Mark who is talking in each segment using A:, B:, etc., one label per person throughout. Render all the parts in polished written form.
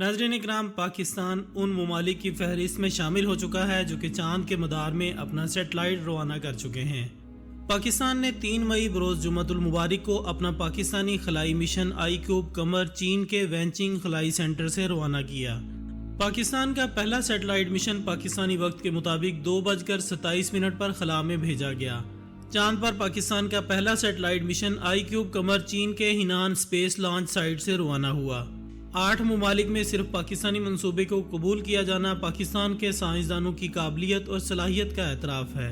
A: नाज़रीन इकराम, पाकिस्तान उन ममालिक की फहरिस्त में शामिल हो चुका है जो कि चांद के मदार में अपना सेटेलाइट रवाना कर चुके हैं। पाकिस्तान ने 3 मई बरोज़ जुम्मतुल मुबारक को अपना पाकिस्तानी खलाई मिशन आईक्यूब कमर चीन के वैनचिंग खलाई सेंटर से रवाना किया। पाकिस्तान का पहला सेटेलाइट मिशन पाकिस्तानी वक्त के मुताबिक 2:27 पर खला में भेजा गया। चांद पर पाकिस्तान का पहला सेटेलाइट मिशन आईक्यूब कमर चीन के हिनान स्पेस लॉन्च साइट से रवाना हुआ। 8 ममालिक में सिर्फ पाकिस्तानी मंसूबे को कबूल किया जाना पाकिस्तान के साइंसदानों की काबिलियत और सलाहियत का एतराफ़ है।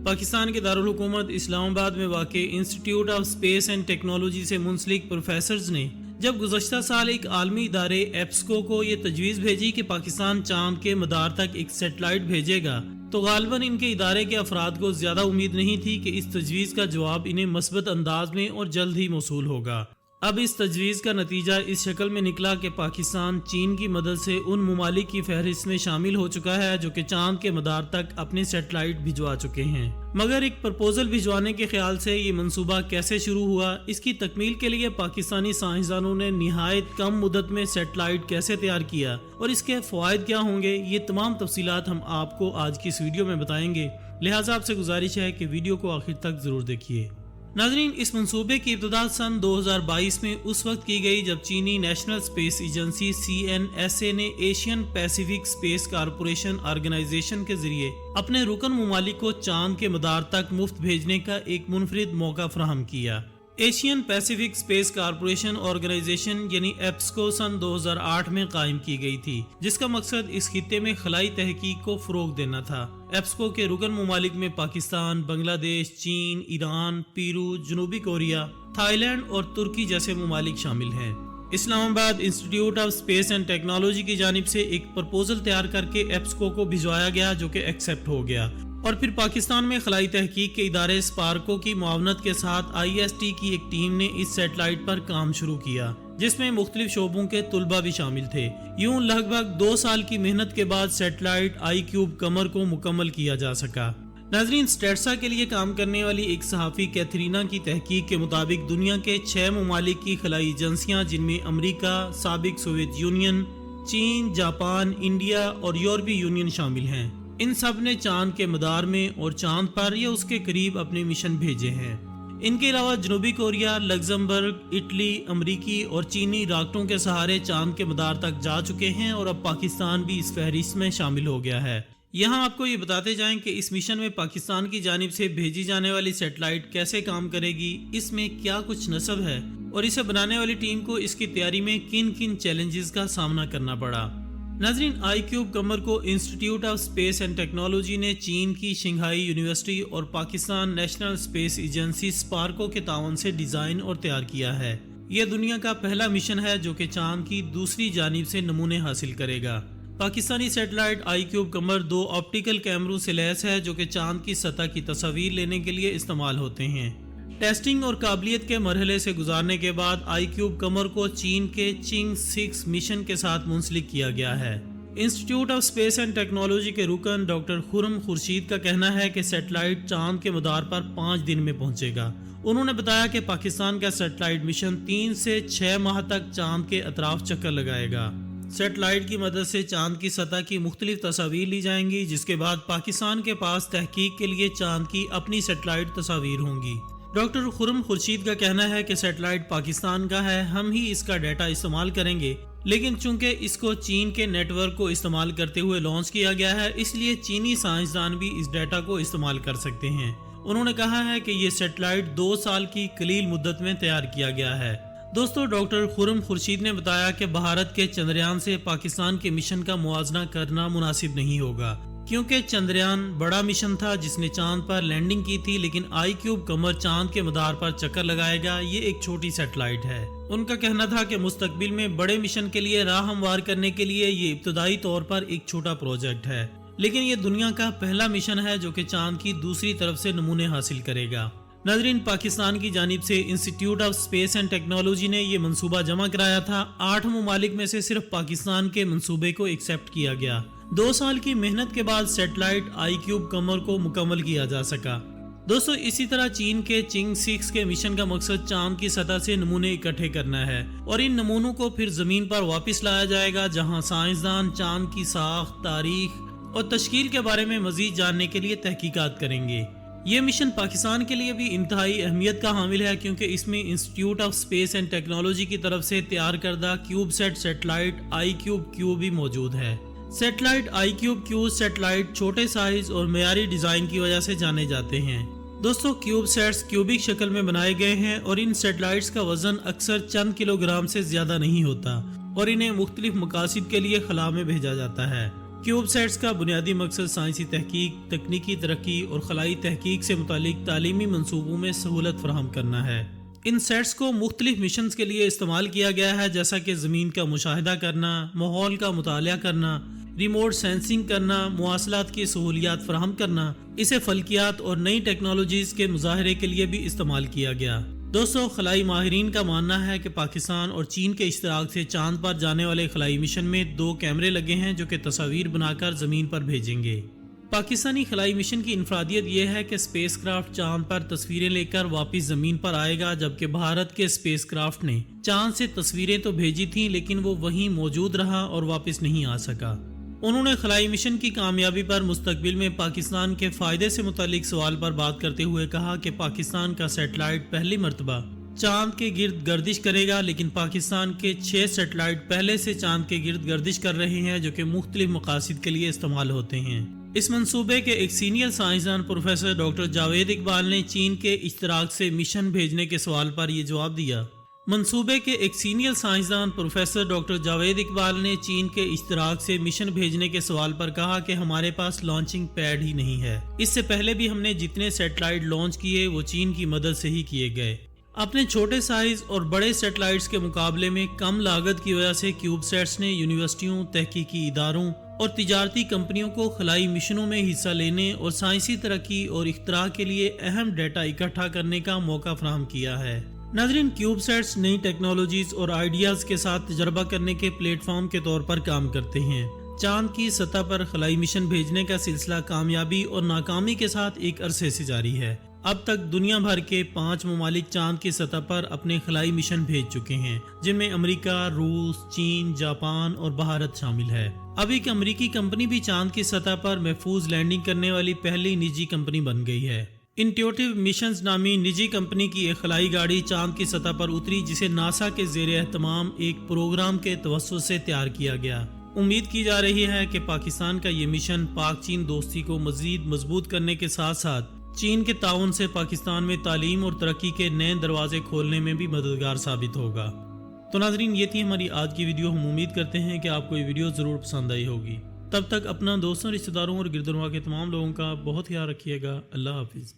A: पाकिस्तान के दारुल हुकूमत इस्लामाबाद में वाक़ institute of space and technology से मुंसलिक प्रोफेसर्स ने जब गुज़श्ता साल एक आलमी इदारे एप्सको को ये तजवीज़ भेजी कि पाकिस्तान चांद के मदार तक एक सेटेलाइट भेजेगा, तो गालिबन इनके इदारे के अफराद को ज़्यादा उम्मीद नहीं थी कि इस तजवीज़ का जवाब इन्हें मस्बत अंदाज में और जल्द ही मौसूल होगा। अब इस तजवीज़ का नतीजा इस शक्ल में निकला कि पाकिस्तान चीन की मदद से उन ममालिक की फहरिस्त में शामिल हो चुका है जो कि चांद के मदार तक अपने सेटेलाइट भिजवा चुके हैं। मगर एक प्रपोजल भिजवाने के ख्याल से ये मंसूबा कैसे शुरू हुआ, इसकी तकमील के लिए पाकिस्तानी साइंसदानों ने निहायत कम मुद्दत में सेटेलाइट कैसे तैयार किया और इसके फ़वाइद क्या होंगे, ये तमाम तफसीलात हम आपको आज की इस वीडियो में बताएंगे। लिहाजा आपसे गुजारिश है कि वीडियो को आखिर तक ज़रूर देखिए। नाज़रीन, इस मंसूबे की इब्तिदा सन 2022 में उस वक्त की गई जब चीनी नेशनल स्पेस एजेंसी CNSA ने Asian Pacific space corporation organization के जरिए अपने रुकन ममालिक को चांद के मदार तक मुफ्त भेजने का एक मुनफरिद मौका फराहम किया। Asian Pacific space corporation organization यानी एप्सको सन 2008 में कायम की गई थी, जिसका मकसद इस खित्ते में खलाई तहकीक को फरोग देना था। एप्सको के रुकन ममालिक में पाकिस्तान, बांग्लादेश, चीन, ईरान, पेरू, जनूबी कोरिया, थाईलैंड और तुर्की जैसे ममालिक शामिल हैं। Islamabad institute of space and technology की जानिब से एक प्रपोजल तैयार करके एप्सको को भिजवाया गया जो कि एक्सेप्ट हो गया, और फिर पाकिस्तान में खलाई तहकीक के इदारे स्पार्को की मुआवनत के साथ IST की एक टीम ने इस सेटेलाइट पर काम शुरू किया, जिसमें मुख्तलिफ शोबों के तुलबा भी शामिल थे। यूं लगभग 2 साल की मेहनत के बाद सेटेलाइट आईक्यूब कमर को मुकम्मल किया जा सका। नाजरीन, स्टेट्सा के लिए काम करने वाली एक सहाफ़ी कैथरीना की तहकीक के मुताबिक दुनिया के 6 ममालिक की खलाई एजेंसियाँ, जिनमें अमरीका, साबिक सोवियत यूनियन, चीन, जापान, इंडिया और यूरोपीय यूनियन शामिल हैं, इन सब ने चांद के मदार में और चांद पर या उसके करीब अपने मिशन भेजे हैं। इनके अलावा जनूबी कोरिया, लग्जमबर्ग, इटली, अमरीकी और चीनी रॉकेटों के सहारे चांद के मदार तक जा चुके हैं और अब पाकिस्तान भी इस फहरिस्त में शामिल हो गया है। यहाँ आपको ये बताते जाएं कि इस मिशन में पाकिस्तान की जानिब से भेजी जाने वाली सेटेलाइट कैसे काम करेगी, इसमें क्या कुछ नस्ब है और इसे बनाने वाली टीम को इसकी तैयारी में किन किन चैलेंजेस का सामना करना पड़ा। नाजरीन, आईक्यूब कमर को institute of space and technology ने चीन की शंघाई यूनिवर्सिटी और Pakistan national space agency Sparco के ताउन से डिज़ाइन और तैयार किया है। यह दुनिया का पहला मिशन है जो कि चांद की दूसरी जानिब से नमूने हासिल करेगा। पाकिस्तानी सेटेलाइट आईक्यूब कमर 2 ऑप्टिकल कैमरों से लैस है जो कि चांद की सतह की तस्वीर लेने के लिए इस्तेमाल होते हैं। टेस्टिंग और काबिलियत के मरहले से गुजारने के बाद आईक्यूब कमर को चीन के चिंग 6 मिशन के साथ मुंसलिक किया गया है। Institute of space and technology के रुकन डॉक्टर खुरम खुर्शीद का कहना है कि सेटेलाइट चांद के मदार पर 5 दिन में पहुंचेगा। उन्होंने बताया कि पाकिस्तान का सेटेलाइट मिशन 3 से 6 माह तक चांद के अतराफ चक्कर लगाएगा। सेटेलाइट की मदद से चांद की सतह की मुख्तलिफ तस्वीर ली जाएंगी, जिसके बाद पाकिस्तान के पास तहकीक के लिए चांद की अपनी सेटेलाइट तस्वीर होंगी। डॉक्टर खुरम खुर्शीद का कहना है कि सेटेलाइट पाकिस्तान का है, हम ही इसका डाटा इस्तेमाल करेंगे, लेकिन चूंकि इसको चीन के नेटवर्क को इस्तेमाल करते हुए लॉन्च किया गया है, इसलिए चीनी साइंसदान भी इस डाटा को इस्तेमाल कर सकते हैं। उन्होंने कहा है कि ये सेटेलाइट 2 साल की कलील मुद्दत में तैयार किया गया है। दोस्तों, डॉक्टर खुरम खुर्शीद ने बताया कि भारत के चंद्रयान से पाकिस्तान के मिशन का मुआवजा करना मुनासिब नहीं होगा, क्योंकि चंद्रयान बड़ा मिशन था जिसने चांद पर लैंडिंग की थी, लेकिन आईक्यूब कमर चांद के मदार पर चक्कर लगाएगा, ये एक छोटी सेटेलाइट है। उनका कहना था कि मुस्तकबिल में बड़े मिशन के लिए राह हमवार करने के लिए ये इब्तदाई तौर पर एक छोटा प्रोजेक्ट है, लेकिन ये दुनिया का पहला मिशन है जो कि चांद की दूसरी तरफ से नमूने हासिल करेगा। नाजरीन, पाकिस्तान की जानिब से institute of space and technology ने यह मंसूबा जमा कराया था। 8 ममालिक में से सिर्फ पाकिस्तान के मंसूबे को एक्सेप्ट किया गया। 2 साल की मेहनत के बाद सेटेलाइट आईक्यूब कमर को मुकम्मल किया जा सका। दोस्तों इसी तरह चीन के चिंग 6 के मिशन का मकसद चांद की सतह से नमूने इकट्ठे करना है और इन नमूनों को फिर जमीन पर वापस लाया जाएगा, जहां साइंसदान चांद की साख, तारीख और तश्कील के बारे में मजीद जानने के लिए तहकीकात करेंगे। ये मिशन पाकिस्तान के लिए भी इंतहाई अहमियत का हामिल है, क्योंकि इसमें institute of space and technology की तरफ से तैयार करदा क्यूबसैट सैटेलाइट iCubeQ भी मौजूद है। सैटेलाइट iCubeQ सैटेलाइट छोटे साइज और मेयारी डिजाइन की वजह से जाने जाते हैं। दोस्तों क्यूबसैट्स क्यूबिक शक्ल में बनाए गए हैं और इन सैटेलाइट्स का वजन अक्सर चंद किलोग्राम से ज्यादा नहीं होता और इन्हें मुख्तलिफ मकासद के लिए खला में भेजा जाता है। क्यूबसैट्स का बुनियादी मकसद साइंसी तहकीक, तकनीकी तरक्की और खलाई तहकीक से मुतालिक तालीमी मंसूबों में सहूलत फराहम करना है। इन सेट्स को मुख्तलिफ मिशंस के लिए इस्तेमाल किया गया है, जैसा कि ज़मीन का मुशाहिदा करना, माहौल का मुतालिया करना, रिमोट सेंसिंग करना, मुवासलात की सहूलियात फराहम करना। इसे फल्कियात और नई टेक्नोलॉजीज के मुजाहरे के लिए भी इस्तेमाल किया गया। दोस्तों खलाई माहिरीन का मानना है कि पाकिस्तान और चीन के इश्तराक से चांद पर जाने वाले खलाई मिशन में 2 कैमरे लगे हैं जो कि तस्वीर बनाकर जमीन पर भेजेंगे। पाकिस्तानी खलाई मिशन की इनफरादियत यह है कि स्पेस क्राफ्ट चांद पर तस्वीरें लेकर वापस जमीन पर आएगा, जबकि भारत के स्पेस क्राफ्ट ने चांद से तस्वीरें तो भेजी थी लेकिन वो वहीं मौजूद रहा और वापस नहीं आ सका। उन्होंने खलाई मिशन की कामयाबी पर मुस्तकबिल में पाकिस्तान के फायदे से मुतालिक सवाल पर बात करते हुए कहा कि पाकिस्तान का सैटेलाइट पहली मर्तबा चांद के गिर्द गर्दिश करेगा, लेकिन पाकिस्तान के 6 सैटेलाइट पहले से चांद के गिर्द गर्दिश कर रहे हैं जो कि मुख्तलिफ मकासद के लिए इस्तेमाल होते हैं। इस मंसूबे के एक सीनियर साइंसदान प्रोफेसर डॉक्टर जावेद इकबाल ने चीन के इश्तराक से मिशन भेजने के सवाल पर यह जवाब दिया। मंसूबे के एक सीनियर साइंसदान प्रोफेसर डॉक्टर जावेद इकबाल ने चीन के इश्तराक से मिशन भेजने के सवाल पर कहा कि हमारे पास लॉन्चिंग पैड ही नहीं है। इससे पहले भी हमने जितने सैटेलाइट लॉन्च किए वो चीन की मदद से ही किए गए। अपने छोटे साइज और बड़े सैटेलाइट्स के मुकाबले में कम लागत की वजह से क्यूबसैट्स ने यूनिवर्सिटियों, तहकीकी इदारों और तिजारती कंपनियों को खलाई मिशनों में हिस्सा लेने और साइंसी तरक्की और इख्तरा के लिए अहम डेटा इकट्ठा करने का मौका फराहम किया है। नाज़रीन, क्यूबसैट्स नई टेक्नोलॉजीज और आइडियाज के साथ तजर्बा करने के प्लेटफॉर्म के तौर पर काम करते हैं। चांद की सतह पर खलाई मिशन भेजने का सिलसिला कामयाबी और नाकामी के साथ एक अरसे से जारी है। अब तक दुनिया भर के 5 ममालिक चांद की सतह पर अपने खलाई मिशन भेज चुके हैं, जिनमें अमेरिका, रूस, चीन, जापान और भारत शामिल है। अब एक अमेरिकी कंपनी भी चांद की सतह पर महफूज लैंडिंग करने वाली पहली निजी कंपनी बन गई है। इंट्यूटिव मिशंस नामी निजी कंपनी की एक खलाई गाड़ी चांद की सतह पर उतरी, जिसे नासा के ज़ेरे एहतमाम एक प्रोग्राम के तवस्सुत से तैयार किया गया। उम्मीद की जा रही है कि पाकिस्तान का ये मिशन पाक चीन दोस्ती को मजीद मजबूत करने के साथ साथ चीन के ताउन से पाकिस्तान में तालीम और तरक्की के नए दरवाजे खोलने में भी मददगार साबित होगा। तो नाजरीन, ये थी हमारी आज की वीडियो। हम उम्मीद करते हैं कि आपको ये वीडियो ज़रूर पसंद आई होगी। तब तक अपना दोस्तों, रिश्तेदारों और गिरदरवा के तमाम लोगों का बहुत ख्याल रखिएगा। अल्लाह हाफिज़।